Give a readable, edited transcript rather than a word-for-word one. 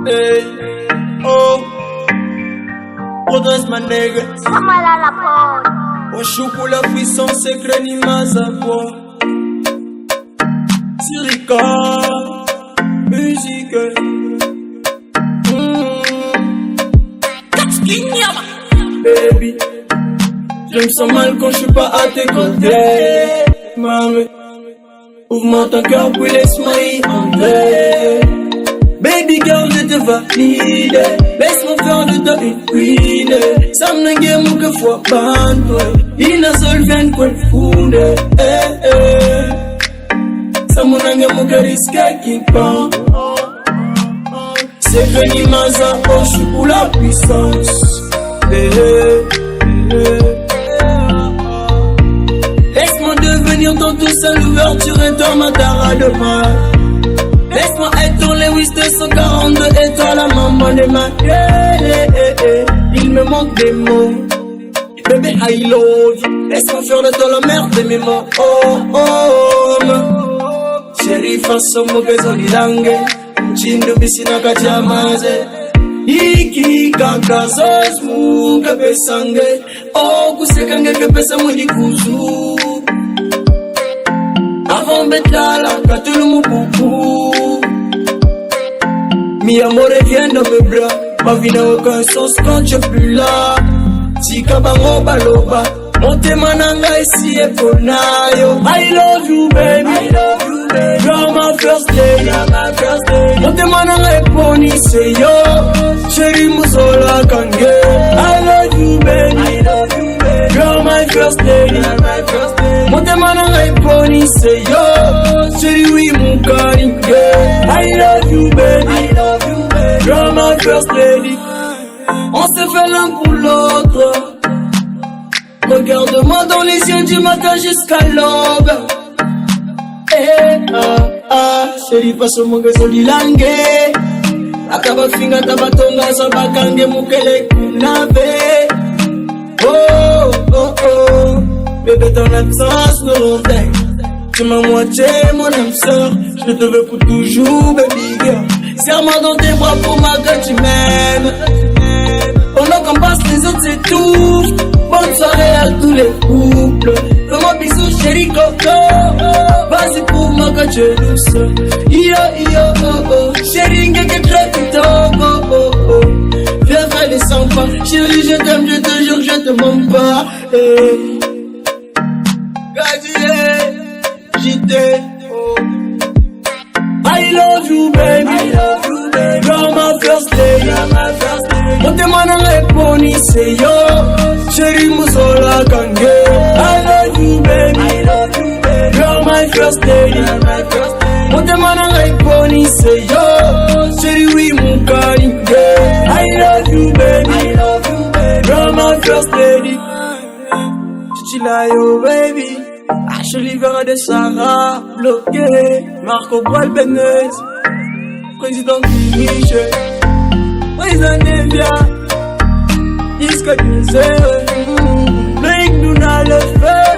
Hey, oh, redresse ma nègre. On joue pour la puissance, secret ni mazakwa. Sirika, musique. Baby, je me sens mal quand je suis pas à tes côtés. Mami, ouvre-moi ton cœur puis laisse-moi y entrer. Baby girl, je te valide. Laisse-moi faire de toi une queen. Ça me n'engue que fois banto. Il n'a seul vient qu'on foule. Ça me n'engue que risque qui prend. C'est que ni maza, oh, je suis pour la puissance. Laisse-moi devenir ton tout seul ouverture et ton matara de mal. Laisse-moi être ton Lewis 242 et toi la maman de ma Il me manque des mots. Baby, I love you. Laisse-moi faire de toi la merde de mes mots. Oh, oh, chérie, façon mauvaise en langue. Chindu bisina kachamaze. Iki kaka zosmu kapesange. Oh, kusekange kapesa mwini kuzu. Avant betala katulu mupupu. Mi amore vient dans mes bras. Ma vie n'a aucun sens quand tu es plus là. Tika bango baloba. Monte mananga ici et ponayo. I love you baby, I love you baby. You're my first lady, you're my first lady. Monte mananga e poni say yo. Chérie musola kange. I love you baby, I love you baby. You're my first lady, you're my first lady. Monte mananga e poni say yo. Chérie oui mon karinge. I love you baby, I love you baby. You're my first lady. On s'est fait l'un pour l'autre. Regarde-moi dans les yeux du matin jusqu'à l'aube. Chérie, passe mon gazon lilangue. Akaba finga tabatonga sabakange mukele kunave. Oh, oh, oh. Bébé, ton absence me rondait. Tu m'as moitié mon âme sœur. Je te veux pour toujours, baby girl. Serre-moi dans tes bras pour ma gueule, tu m'aimes. Pendant qu'on passe les autres s'étouffent. Bonne soirée à tous les couples. Fais-moi bisous chérie coco. Vas-y pour moi quand tu es douce. Yo yo oh oh. Chérie que très vite oh oh oh. Viens faire les 100 pas. Chérie je t'aime, je te jure je te mens pas. JT oh. I love you baby, I love you baby. You're my first lady, you're my first lady. Monte mananga e poni say yo. Chérie musola kange. I love you baby, I love you baby. You're my first lady, you're my first lady. Monte mananga e poni say yo. Chérie oui mon karinge. I love you baby, I love you baby. You're my first lady. Chichila yo baby. Acheli Vera de Sarah, bloqué. Marco Boal Benez, président du Niger, président Nevia, disque de zéro. Blake nous n'a le fait.